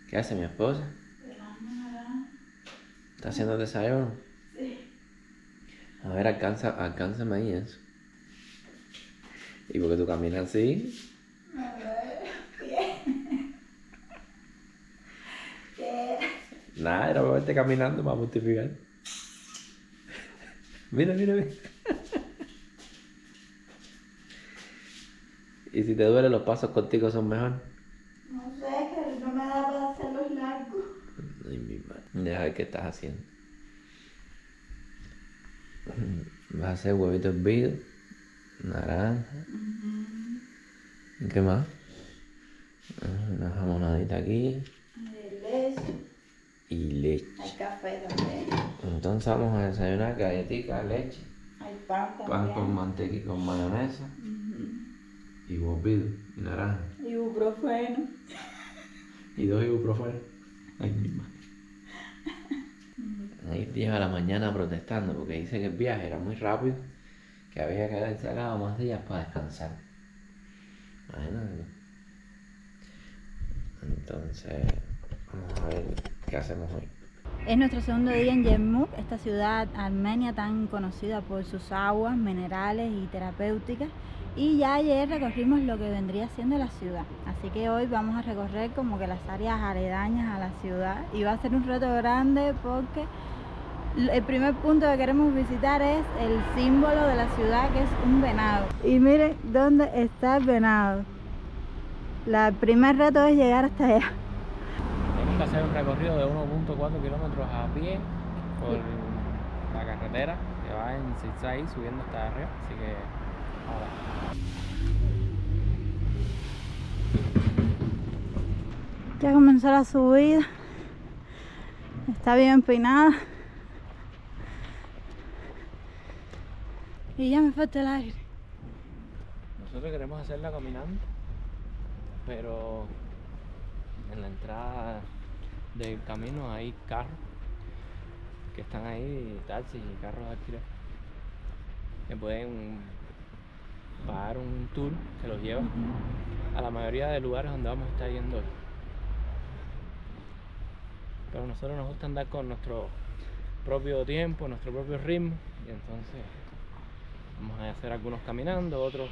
¿Qué hace mi esposa? ¿Está haciendo desayuno? Sí. A ver, alcánzame ahí eso. ¿Y por qué tú caminas así? A ver, bien. ¿Qué? Nada, era para verte caminando para multiplicar. Mira, mira, mira. ¿Y si te duelen los pasos contigo son mejor? No sé, que no me da para hacerlos largos. Ay, mi madre. Deja ver qué estás haciendo. Vas a hacer huevitos hervidos, naranja. ¿Y qué más? Una jamonadita aquí. Hay leche. Y leche. Hay café también. Entonces vamos a desayunar galletica, leche, Hay pan también. pan con mantequilla y con mayonesa. Y huevitos y naranja. Y ibuprofeno. Y 2 ibuprofeno. Ay, mi madre. Ahí lleva la mañana protestando porque dice que el viaje era muy rápido, que había que haber sacado más días para descansar. Imagínate. Entonces, vamos a ver qué hacemos hoy. Es nuestro segundo día en Yermuk, esta ciudad armenia tan conocida por sus aguas minerales y terapéuticas. Y ya ayer recorrimos lo que vendría siendo la ciudad. Así que hoy vamos a recorrer como que las áreas aledañas a la ciudad. Y va a ser un reto grande porque el primer punto que queremos visitar es el símbolo de la ciudad, que es un venado. Y miren dónde está el venado. El primer reto es llegar hasta allá. Tenemos que hacer un recorrido de 1.4 kilómetros a pie por la carretera que va en zigzag subiendo hasta arriba, así que ahora. Ya comenzó la subida, está bien empinada y ya me falta el aire. Nosotros queremos hacerla caminando, pero en la entrada del camino hay carros que están ahí, taxis y carros de alquiler, que pueden pagar un tour que los lleva a la mayoría de lugares donde vamos a estar yendo hoy. Pero a nosotros nos gusta andar con nuestro propio tiempo, nuestro propio ritmo, y entonces vamos a hacer algunos caminando, otros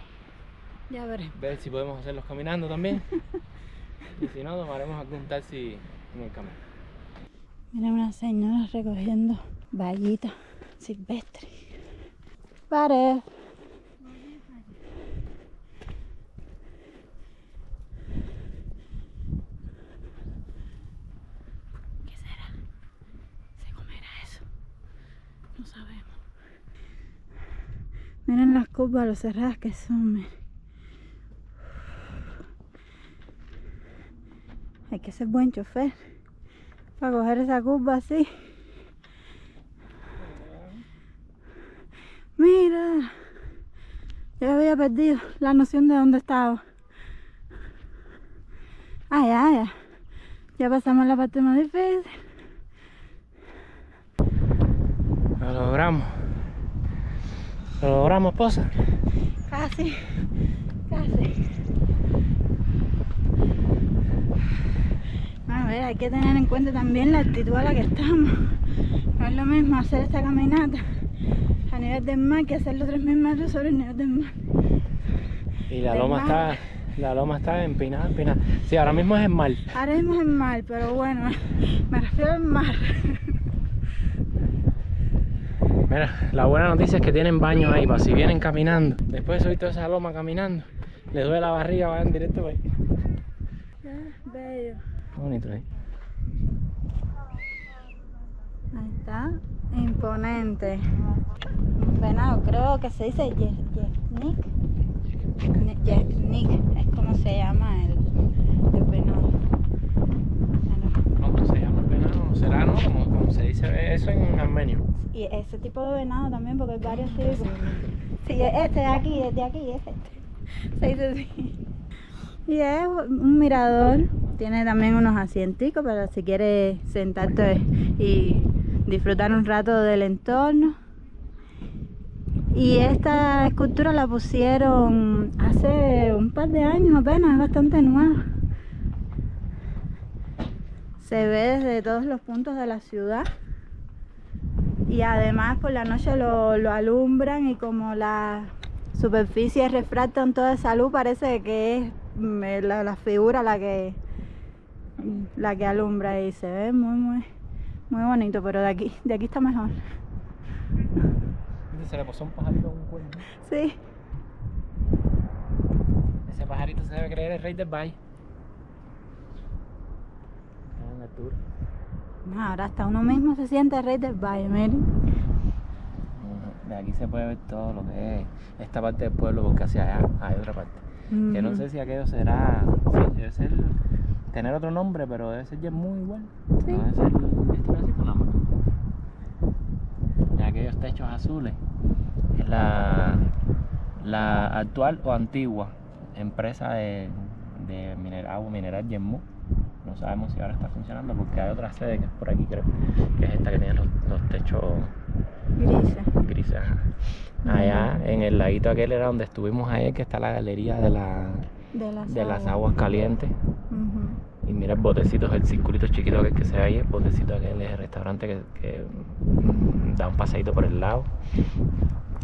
Ya veré. ver si podemos hacerlos caminando también. Y si no, tomaremos algún taxi en el camino. Mira una señora recogiendo vallitas silvestres. Pare. ¿Qué será? ¿Se comerá eso? No sabemos. Miren las curvas, lo cerradas que son. Miren. Hay que ser buen chofer para coger esa curva así. Mira, yo había perdido la noción de dónde estaba. Ah, ya pasamos la parte más difícil. Lo logramos. Lo logramos, esposa. Casi. A ver, hay que tener en cuenta también la actitud a la que estamos. No es lo mismo hacer esta caminata a nivel del mar que hacerlo 3000 metros sobre el nivel del mar. Y la loma está empinada. Sí, ahora mismo es el mar. Ahora mismo es el mar, pero bueno, me refiero al mar. Mira, la buena noticia es que tienen baños ahí para si vienen caminando. Después de subir toda esa loma caminando, les duele la barriga, vayan directo para ahí. Bello. Qué bonito ahí. Ahí está, imponente. Un venado, creo que se dice yeznik. Yeznik es como se llama el venado. ¿Cómo se llama el venado? ¿Será, no? Como se dice eso en armenio. Y ese tipo de venado también, porque hay varios tipos. Sí, este de aquí, es este. Se dice así. Y es un mirador, tiene también unos asienticos para si quieres sentarte y disfrutar un rato del entorno. Y esta escultura la pusieron hace un par de años apenas, es bastante nueva. Se ve desde todos los puntos de la ciudad. Y además por la noche lo alumbran, y como las superficies refractan toda esa luz, parece que es la figura la que alumbra, y se ve muy bonito, pero de aquí está mejor. Se le posó un pajarito en un cuerno. Sí. Ese pajarito se debe creer el rey del valle. Está en altura. Ahora hasta uno mismo se siente el rey del valle, miren. De aquí se puede ver todo lo que es esta parte del pueblo, porque hacia allá hay otra parte. Que no sé si aquello será, sí, debe ser, tener otro nombre, pero debe ser muy igual. Sí. No debe ser estilo así con la mano. Y aquellos techos azules es la actual o antigua empresa de agua mineral Yemmo. No sabemos si ahora está funcionando, porque hay otra sede que es por aquí, creo, que es esta que tiene los techos grises. Ajá. Allá en el laguito aquel era donde estuvimos ayer, que está la galería de las aguas calientes. Y mira el botecito, el circulito chiquito que se ve ahí, el botecito aquel es el restaurante que da un paseíto por el lado.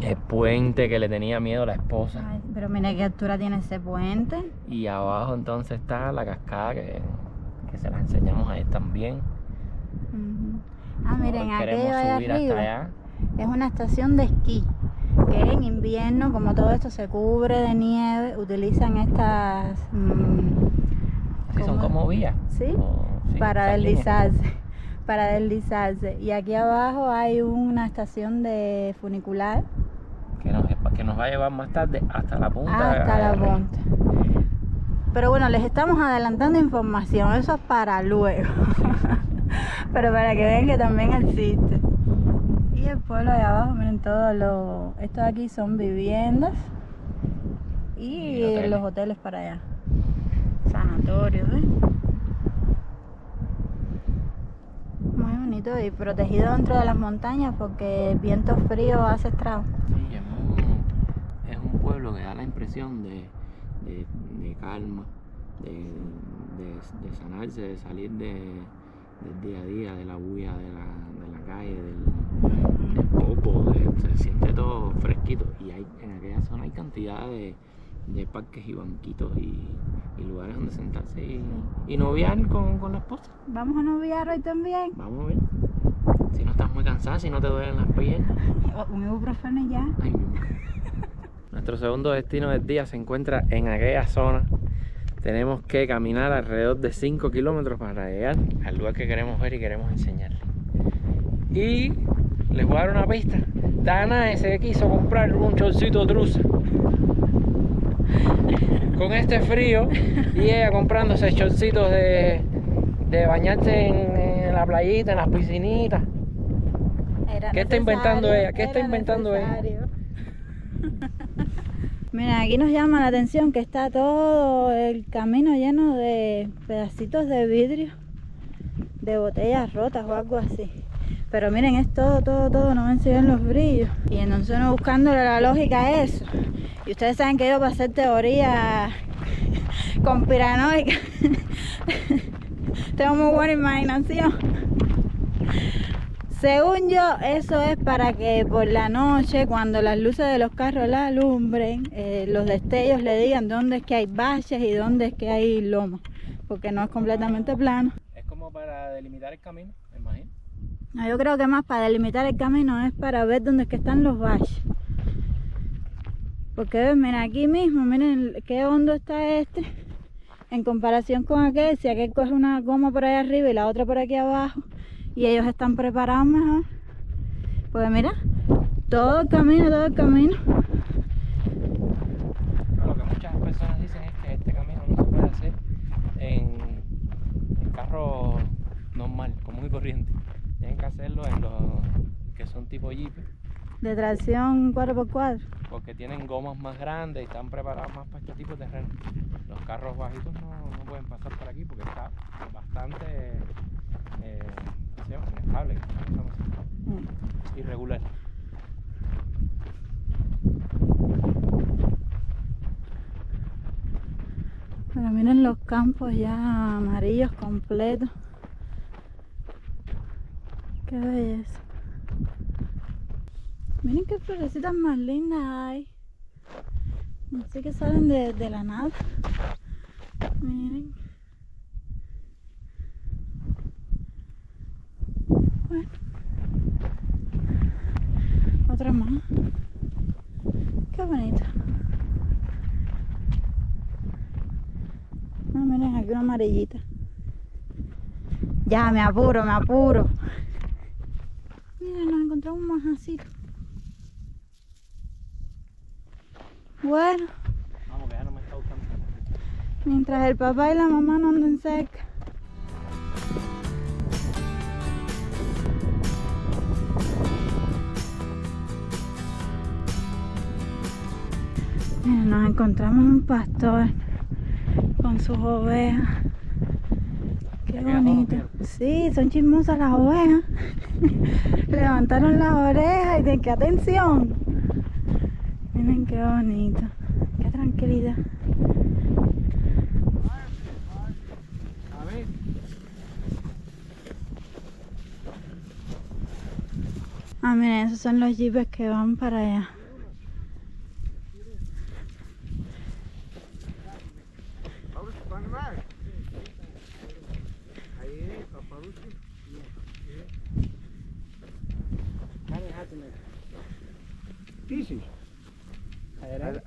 El puente que le tenía miedo a la esposa. Ay, pero mira qué altura tiene ese puente. Y abajo entonces está la cascada que se las enseñamos a él también. Miren, Hoy aquello queremos allá subir arriba hasta allá. es una estación de esquí, que en invierno, como todo esto se cubre de nieve, utilizan estas Sí, son como vías. ¿Sí? Sí, para esas deslizarse. Y aquí abajo hay una estación de funicular que nos va a llevar más tarde hasta la punta. hasta la punta. Pero bueno, les estamos adelantando información, eso es para luego. Pero para que vean que también existe. Y el pueblo de abajo, miren, esto de aquí son viviendas y los hoteles para allá. Sanatorios, ¿eh? Muy bonito y protegido dentro de las montañas, porque el viento frío hace estragos. Sí, es un pueblo que da la impresión de calma, de sanarse, de salir del día a día, de la bulla de la calle, del coco, se siente todo fresquito. Y en aquella zona hay cantidad de parques y banquitos y lugares donde sentarse y noviar con la esposa. ¿Vamos a noviar hoy también? Vamos a ver. Si no estás muy cansada, si no te duelen las piernas. Un ibuprofeno ya. Ay, mi madre. Nuestro segundo destino del día se encuentra en aquella zona. Tenemos que caminar alrededor de 5 kilómetros para llegar al lugar que queremos ver y queremos enseñarles. Y les voy a dar una pista. Dana se quiso comprar un chorcito truza. Con este frío, y ella comprándose chorcitos de bañarse en la playita, en las piscinitas. ¿Qué está inventando ella? ¿Qué está inventando ella? Mira, aquí nos llama la atención que está todo el camino lleno de pedacitos de vidrio, de botellas rotas o algo así. Pero miren, es todo, no ven si ven los brillos. Y entonces uno buscándole la lógica a eso. Y ustedes saben que yo para hacer teoría conspiranoica tengo muy buena imaginación. Según yo, eso es para que por la noche, cuando las luces de los carros la alumbren, los destellos le digan dónde es que hay baches y dónde es que hay loma, porque no es completamente plano. Es como para delimitar el camino, me imagino. No, yo creo que más para delimitar el camino es para ver dónde es que están los baches. Porque ven, miren aquí mismo, miren qué hondo está este en comparación con aquel. Si aquel coge una goma por ahí arriba y la otra por aquí abajo, y ellos están preparados mejor. Pues mira, todo el camino. Lo que muchas personas dicen es que este camino no se puede hacer en carro normal, común y corriente. Tienen que hacerlo en los que son tipo Jeep. De tracción 4x4. Porque tienen gomas más grandes y están preparados más para este tipo de terreno. Los carros bajitos no pueden pasar por aquí porque está bastante inestable, irregular. Pero miren los campos ya amarillos completos. Qué belleza. Miren qué florecitas más lindas hay. Así que salen de la nada. Miren. Bueno. Otra más. Qué bonita. Ah, miren, aquí una amarillita. Ya, me apuro, me apuro. Miren, nos encontramos un majacito. Bueno, Vamos, que ya no me está gustando. mientras el papá y la mamá no anden cerca. Miren, nos encontramos un pastor con sus ovejas. Qué bonito. Sí, son chismosas las ovejas. Levantaron las orejas y de qué atención. Miren qué bonito. Qué tranquilidad. A ver. Ah, miren, esos son los jeeps que van para allá.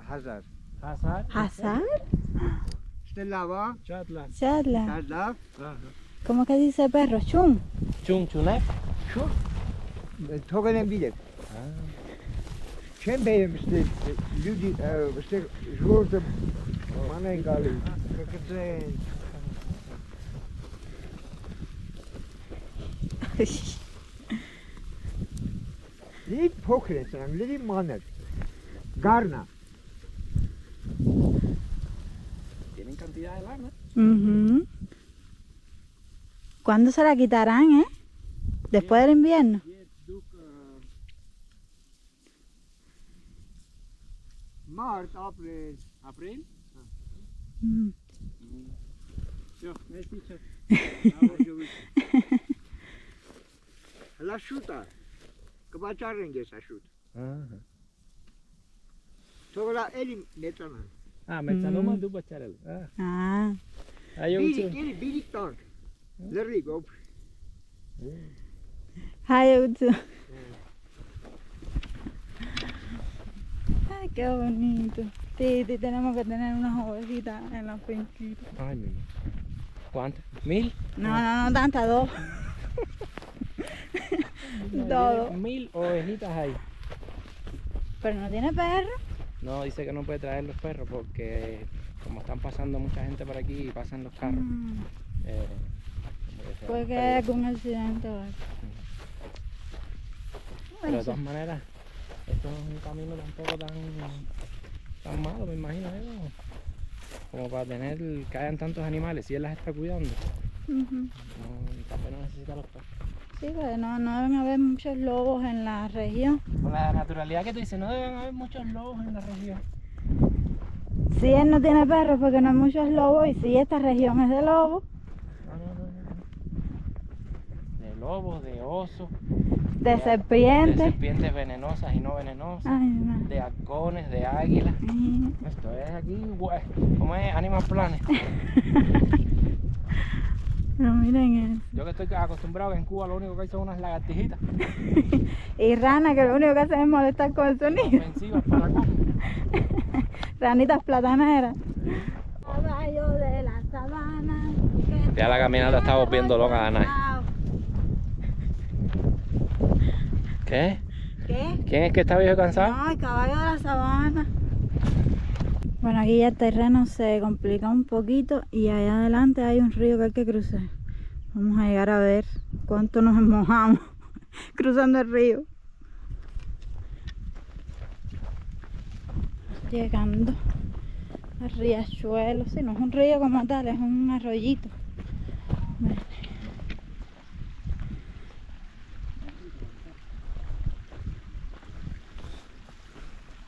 Hazar. Hazar. ¿Hazar? Stelava. Chatla. Chatla. Tadlaf. ¿Cómo que dice perro? Chun. Chunek. Şu. Togenem bilir. Çem benim işte люди işte журда маненgali. Kakatren. Lili pokretsen, lili manet. Garna. Tienen cantidad de lana. Ujú. ¿Cuándo se la quitarán, Después del invierno. Mart, april. ¿April? Mm. Yo, ne teacher. La şuta. Kıbaçar rengi saşut. Sonra elim metanan. Ah, mezzanoma du bacharel. Ah. Hay un Birik tank. Lerrik op. Hi, Utu. Ay, qué bonito. Sí, sí, tenemos que tener unas ovejitas en la finquita. Ay, mi. ¿Cuántas? ¿1000? No, no, no tantas, dos. Dos. 1000 ovejitas hay. Pero no tiene perro. No, dice que no puede traer los perros porque como están pasando mucha gente por aquí y pasan los carros. Mm. Como que se Puede van que a haya perder. algún accidente o algo. Pero Bueno, de todas maneras, esto no es un camino tampoco tan malo, me imagino yo. Como para tener que hayan tantos animales, si él las está cuidando. ujú. No, capaz no necesita los perros. Sí, pues no deben haber muchos lobos en la región. Con la naturalidad que tú dices, no deben haber muchos lobos en la región. Si él no tiene perros porque no hay muchos lobos y si esta región es de lobos, No. De lobos, de osos, de de serpientes. serpientes venenosas y no venenosas, Ay, no. de halcones, de águilas. Esto es aquí, como es Animal Planet. Pero miren eso. Yo que estoy acostumbrado que en Cuba lo único que hay son unas lagartijitas Y rana que lo único que hacen es molestar con el sonido. ofensivas para comer. Ranitas plataneras. Caballo de la sabana. Ya la caminata está volviendo loca a Anay. ¿Qué? ¿Qué? ¿Quién es que está viejo y cansado? No, el caballo de la sabana. Bueno, aquí ya el terreno se complica un poquito y allá adelante hay un río que hay que cruzar. Vamos a llegar a ver cuánto nos mojamos cruzando el río. Llegando al riachuelo. Sí, no es un río como tal, es un arroyito. Ven.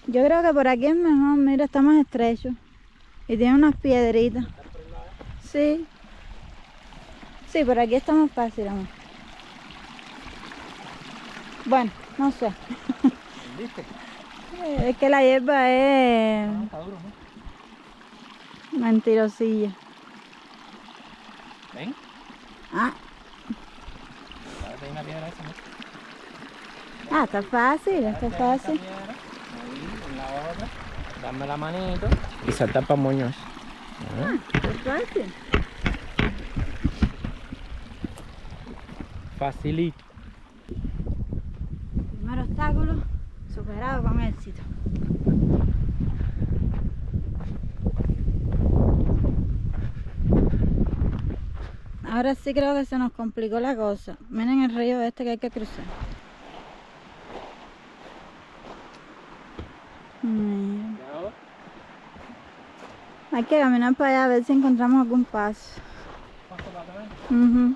Yo creo que por aquí es mejor, mira, está más estrecho. Y tiene unas piedritas. Sí. Sí, por aquí está más fácil, amor. Bueno, no sé. ¿Viste? Es que la hierba es Ah, está duro, ¿no? mentirosilla. ¿Ven? Ah, Hay una piedra esa, ¿no? está fácil, está Esta fácil. piedra, ahí, en la otra, darme la manito y saltar para moños. Está fácil. Facilito. Primer obstáculo superado con éxito. Ahora sí creo que se nos complicó la cosa. Miren el río este que hay que cruzar. Mira. Hay que caminar para allá a ver si encontramos algún paso. ¿Paso para atrás? Ujú.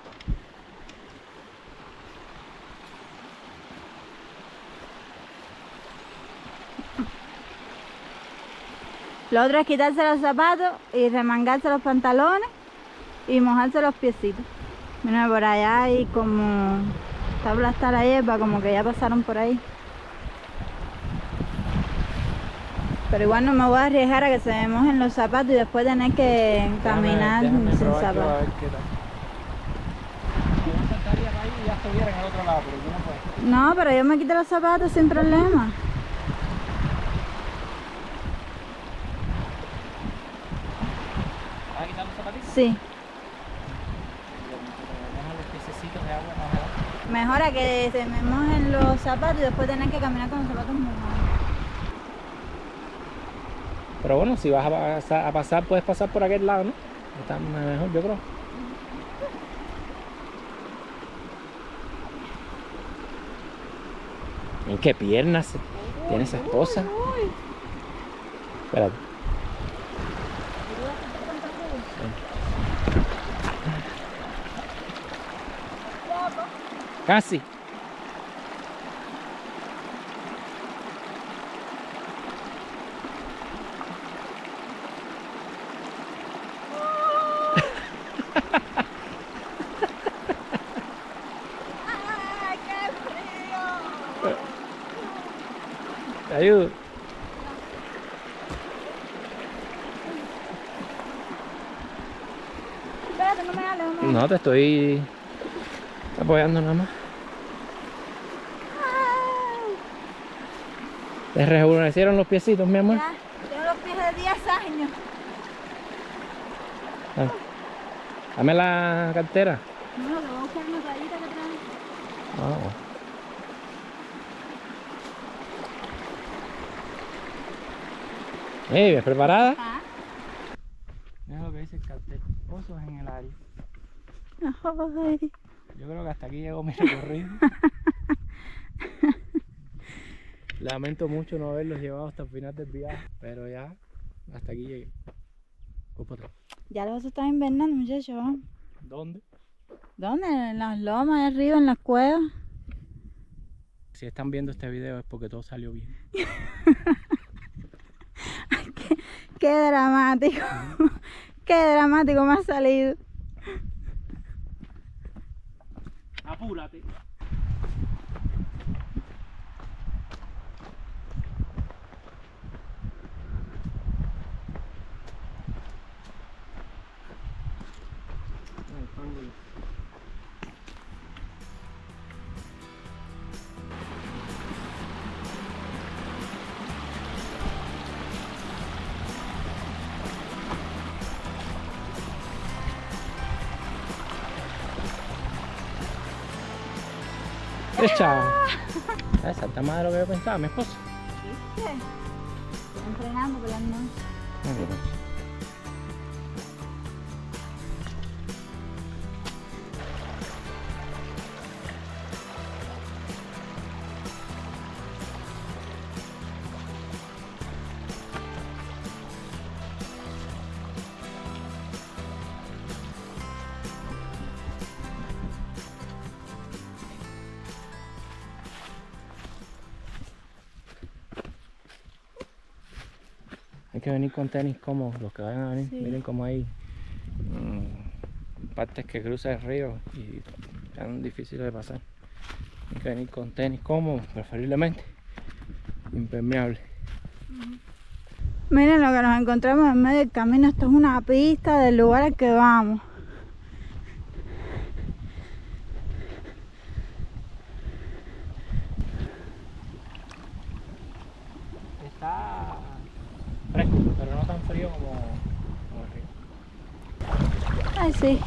Lo otro es quitarse los zapatos y remangarse los pantalones y mojarse los piecitos. Mira, por allá hay como está aplastada la hierba, como que ya pasaron por ahí. Pero igual no me voy a arriesgar a que se me mojen los zapatos y después tener que caminar Déjame sin probar yo a zapatos. ver qué tal. Yo saltaría para ahí y ya estuviera en el otro lado, pero yo no puedo. No, pero yo me quito los zapatos sin problema. ¿Vas a quitar los zapatitos? Sí. Deja los piececitos de agua más abajo. Mejor a que se me mojen los zapatos y después tener que caminar con los zapatos mojados. Pero bueno, si vas a pasar, puedes pasar por aquel lado, ¿no? Está mejor, yo creo. ¿En qué piernas tiene esa esposa? Espérate. Casi. ¡Ay, qué frío! Te ayudo. Espérate, no me hables, no me hables. No, te estoy apoyando nada más. Ay, ¿Te rejuvenecieron los piecitos, mi amor? ya, tengo los pies de 10 años. Ah. Dame la cartera. No, que voy a buscar una toallita que trae. Ah. ¿Bien preparada? Ah. Mira lo que dice el cartel. Osos en el área. Ay. Yo creo que hasta aquí llegó mi recorrido. Lamento mucho no haberlos llevado hasta el final del viaje, pero ya hasta aquí llegué. Voy para atrás. Ya los osos están invernando, muchachos. ¿Dónde? ¿Dónde? En las lomas, ahí arriba, en las cuevas. Si están viendo este video es porque todo salió bien. Qué dramático. Qué dramático me ha salido. Apúrate. Echa. Esa está más de lo que yo pensaba, mi esposo. ¿Viste? Entrenando por las noches. Hay que venir con tenis cómodos, los que vayan a venir. Sí. Miren cómo hay partes que cruzan el río y están difíciles de pasar. Hay que venir con tenis cómodos, preferiblemente impermeables. Miren lo que nos encontramos en medio del camino. Esto es una pista del lugar al que vamos. Está fresco, pero no tan frío como arriba. Ay, sí.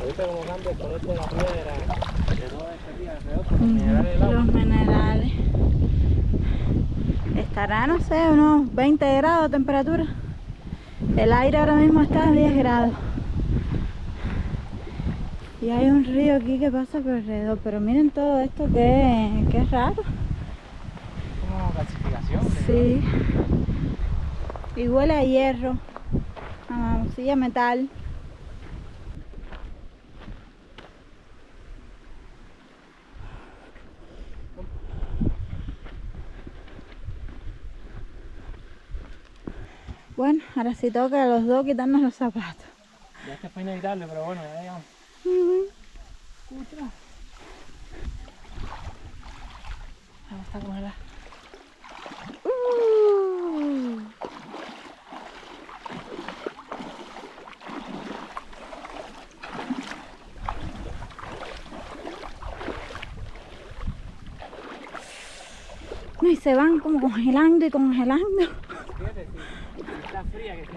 ¿Viste cómo cambia el color de la piedra? De toda esta tierra alrededor con los minerales del agua. Los minerales. Estará, no sé, unos 20 grados de temperatura. El aire ahora mismo está a 10 grados. Y hay un río aquí que pasa por alrededor. Pero miren todo esto que es raro. Como calcificación. Sí. Y huele a hierro. A silla metal. Bueno, ahora sí toca a los dos quitarnos los zapatos. Ya este fue inevitable, pero bueno, ya llegamos. Ahora está congelada. No, y se van como congelando y congelando. Fíjate, si está fría, que se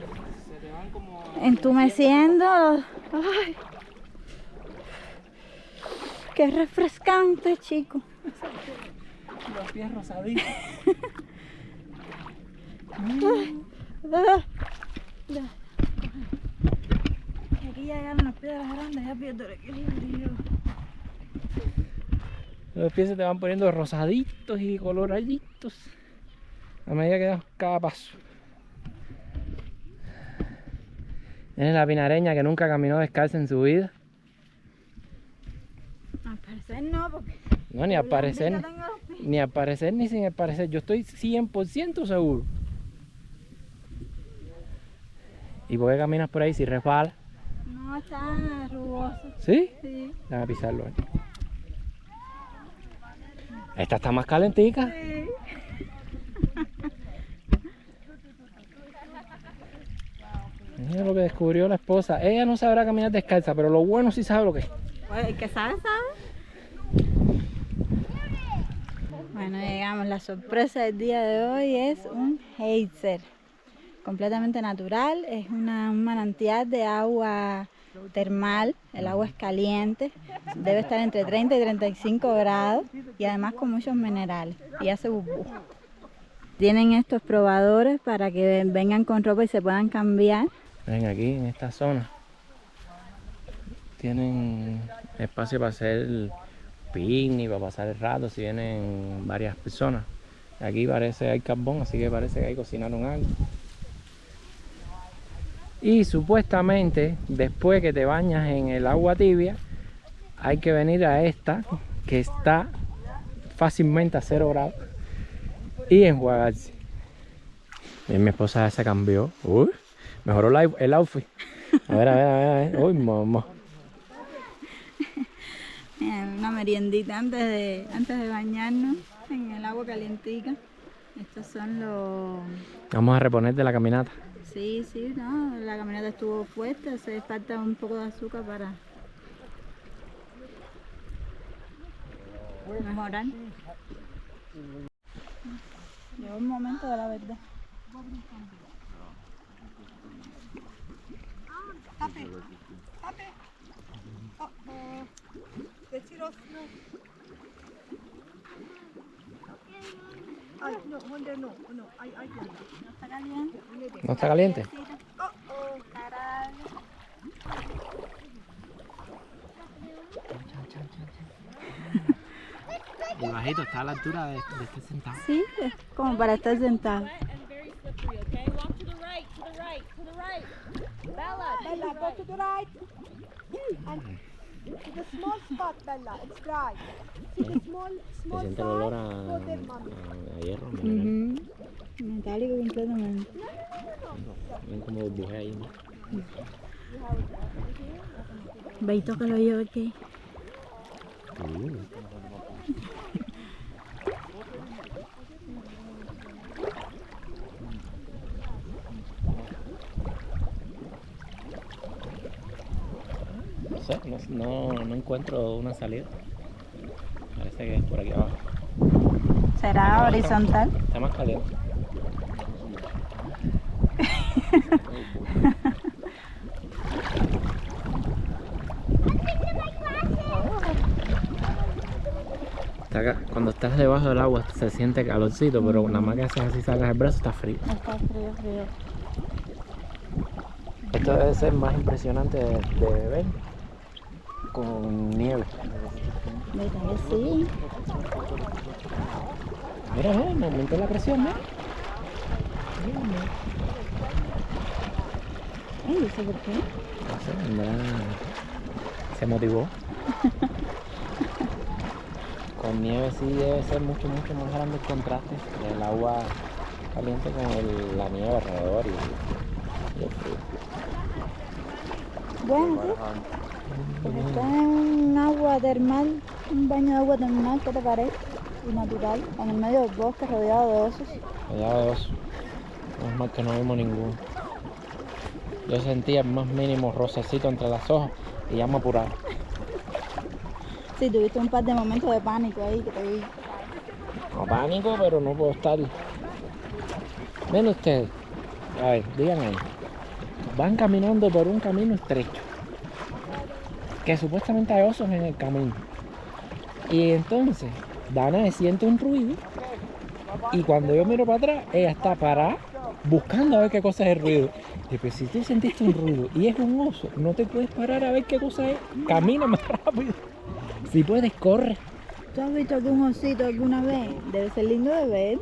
te van como... Entumeciendo. Ay, qué refrescante, chico. Los pies rosaditos. Aquí ya llegaron las piedras grandes, ya pierdo el equilibrio. Los pies se te van poniendo rosaditos y coloraditos a medida que das cada paso. Tienes la pinareña que nunca caminó descalza en su vida. Al parecer no, porque... No, ni al parecer, ni al parecer ni sin el parecer. Yo estoy 100% seguro. ¿Y por qué caminas por ahí si resbala? No, está rugoso. ¿Sí? Sí. Déjame pisarlo. Esta está más calentica. Sí. Mira lo que descubrió la esposa. Ella no sabrá caminar descalza, pero lo bueno sí sabe lo que es. Pues el que sabe, sabe. Bueno, llegamos. La sorpresa del día de hoy es un geyser. Completamente natural. Es un manantial de agua termal. El agua es caliente. Debe estar entre 30 y 35 grados. Y además con muchos minerales. Y hace burbuja. Tienen estos probadores para que vengan con ropa y se puedan cambiar. Ven aquí en esta zona. Tienen espacio para hacer picnic, para pasar el rato si vienen varias personas. Aquí parece que hay carbón, así que parece que ahí cocinaron algo. Y supuestamente después que te bañas en el agua tibia hay que venir a esta que está fácilmente a 0 grados y enjuagarse. Y mi esposa ya se cambió. Uy, mejoró el outfit. A ver. Uy, mamá. Una meriendita antes de bañarnos en el agua calientica. Estos son los... Vamos a reponer de la caminata. Sí, no, la caminata estuvo fuerte, hace falta un poco de azúcar para mejorar. Llegó el momento de la verdad. No, Hunter, no. ¿No está caliente? ¿No está caliente? Está agradable. El bajito está a la altura de este sentado. Sí, es como para estar sentado. And very slippery, okay? Walk to the right. Bella, go to the right. And to the small spot, Bella. It's dry. See the small Se siente el olor go there, mommy. a hierro mineral. Metálico completamente. Ven como burbujea ahí, ¿no? Ve y tócalo yo aquí. No sé, no encuentro una salida. Parece que es por aquí abajo. ¿Será horizontal? Está más caliente. Cuando estás debajo del agua se siente calorcito, pero nada más que haces así, sacas el brazo, está frío. Está frío, frío. Esto debe ser más impresionante de ver con nieve. ¿Verdad que sí? Mira, me aumentó la presión, ¿no? Ay, no sé por qué. No sé, en verdad se motivó. Con nieve sí debe ser mucho más grande el contraste del agua caliente con la nieve alrededor y el frío. Bueno, sí. Porque está en un agua termal, un baño de agua termal, ¿qué te parece? Y natural, en el medio del bosque, rodeado de osos. Allá de oso. Es mal que no vimos ninguno. Yo sentía el más mínimo rocecito entre las hojas y ya me apuraba. Sí, tuviste un par de momentos de pánico ahí que te vi. No pánico, pero no puedo estar. Ven ustedes. A ver, digan ahí. Van caminando por un camino estrecho. Que supuestamente hay osos en el camino. Y entonces, Dana siente un ruido. Y cuando yo miro para atrás, ella está parada buscando a ver qué cosa es el ruido. Y pues si tú sentiste un ruido y es un oso, no te puedes parar a ver qué cosa es. Camina más rápido. Si puedes, corre. ¿Tú has visto algún osito alguna vez? Debe ser lindo de ver.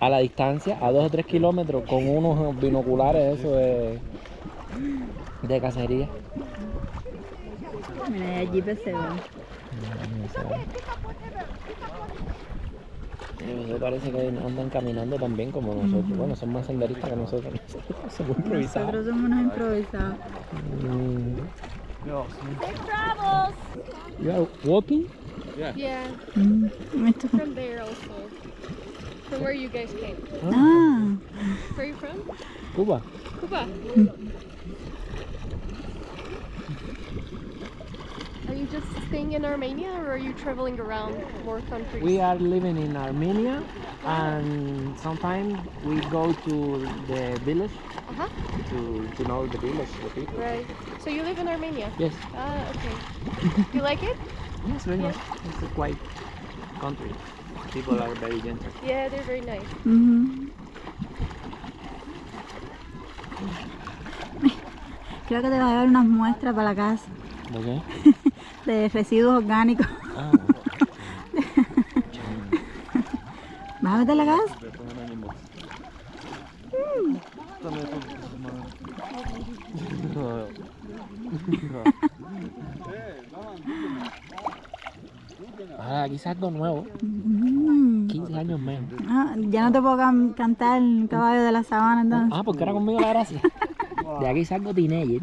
A la distancia, a 2 o 3 kilómetros, con unos binoculares eso de cacería. Mira, allí se va. Me parece que andan caminando también como nosotros. Bueno, son más senderistas que nosotros. Nosotros somos improvisados. Nosotros somos unos improvisados. Safe travels. You are walking? Yeah, Esto- from there also. From where you guys came. Ah, Where are you from? Cuba. Cuba. Are you just staying in Armenia or are you traveling around more countries? We are living in Armenia and sometimes we go to the village Uh-huh. to know the village, the people. Right. So you live in Armenia? Yes, Ah, okay. You like it? yes, very nice. It's a quiet country. People are very gentle. Yeah, they're very nice. ujú. Creo que te vas a llevar unas muestras para la casa ¿De qué? de residuos orgánicos. Ah, ¿Vas a meter la casa? ahora aquí es algo nuevo. 15 años menos. Ah, ya no te puedo cantar el caballo de la sabana entonces. Ah, porque era conmigo la gracia. De aquí salgo teenager.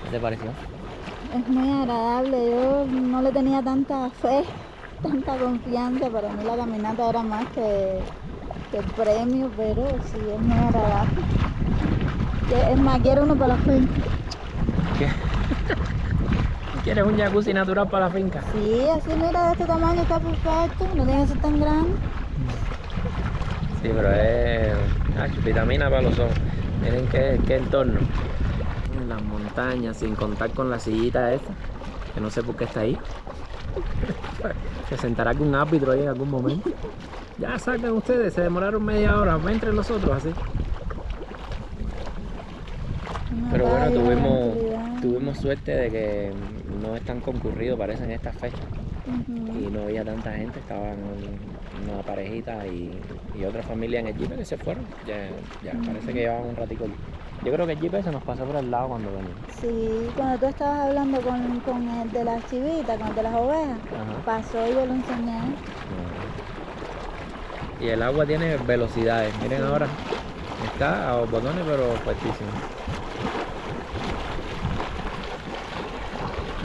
¿Qué te pareció? Es muy agradable, yo no le tenía tanta fe, tanta confianza, para mí la caminata era más que el premio, pero sí es muy agradable. Es más, quiero uno para la finca. ¿Qué? ¿Quieres un jacuzzi natural para la finca? Sí, así mira, de este tamaño está perfecto, no tiene que ser tan grande. Sí, pero es vitamina para los ojos. Miren qué entorno. En las montañas, sin contar con la sillita esta, que no sé por qué está ahí. Se sentará algún árbitro ahí en algún momento. Ya salgan ustedes, se demoraron media hora, entre los otros así. Una Pero bueno, playa tuvimos, tranquilidad. tuvimos suerte de que no es tan concurrido, parece, en estas fechas. Ujú. Y no había tanta gente, estaban una parejita y otra familia en el jeep que se fueron. Ya parece que llevaban un ratico allí. Yo creo que el jeep ese nos pasó por el lado cuando venimos. Sí, cuando tú estabas hablando con el de las chivitas, con el de las ovejas, Ajá. pasó y yo lo enseñé. Y el agua tiene velocidades. Miren ahora, está a los botones pero fuertísimo.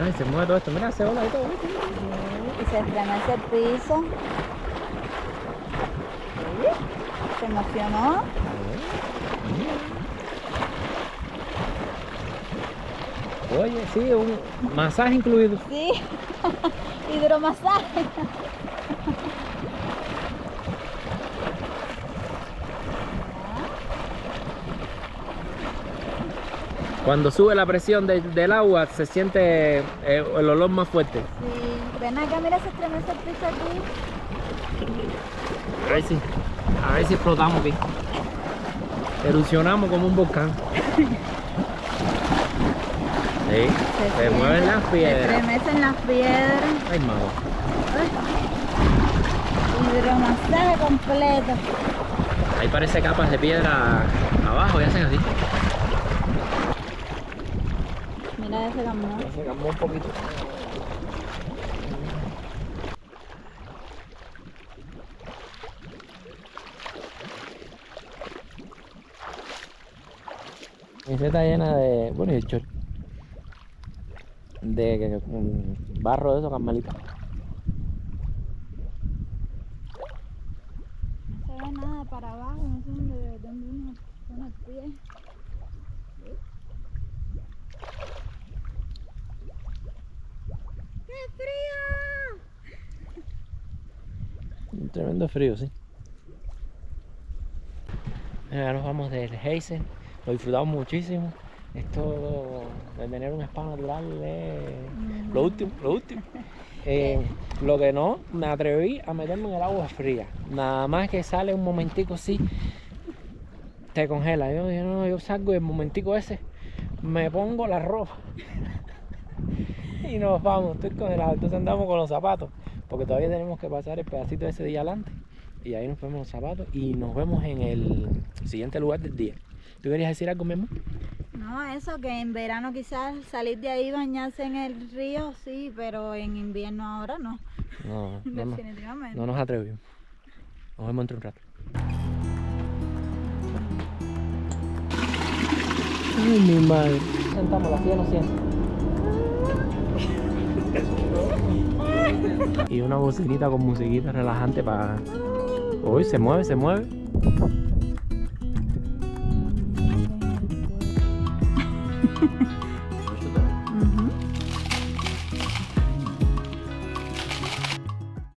Ay, se mueve todo esto. Mira, se ola y todo. Y se estremece el piso. Se emocionó. Oye, sí, un masaje incluido. Sí, hidromasaje. Cuando sube la presión del agua se siente el olor más fuerte. Sí, ven acá, mira, se estremece el piso aquí. A ver si explotamos aquí. Erupcionamos como un volcán. Sí, se mueven las Se piedras. estremecen las piedras. Ay, mamá. Hidromasaje completo. Ahí parece capas de piedra abajo y hacen así. Mira ese camión. Se calmó un poquito. Esta está llena de, bueno, y el chor, de barro de esos carmelitas. No se ve nada para abajo, no sé dónde uno pone el pie. ¡Qué frío! Un tremendo frío, sí. Ahora nos vamos del Heisen, lo disfrutamos muchísimo. Esto de tener un spa natural es lo último, lo último. Lo que no, me atreví a meterme en el agua fría. Nada más que sale un momentico así, te congela. Yo salgo y el momentico ese, me pongo la ropa y nos vamos, estoy congelado. Entonces andamos con los zapatos, porque todavía tenemos que pasar el pedacito de ese día adelante. Y ahí nos ponemos los zapatos y nos vemos en el siguiente lugar del día. ¿Tú querías decir algo, mi amor? No, eso, que en verano quizás salir de ahí, bañarse en el río, sí, pero en invierno ahora no. No, Definitivamente. no nos atrevimos. Nos vemos entre un rato. Ay, mi madre. Sentamos, la silla no sienta. Y una bocinita con musiquita relajante para... Uy, se mueve, se mueve.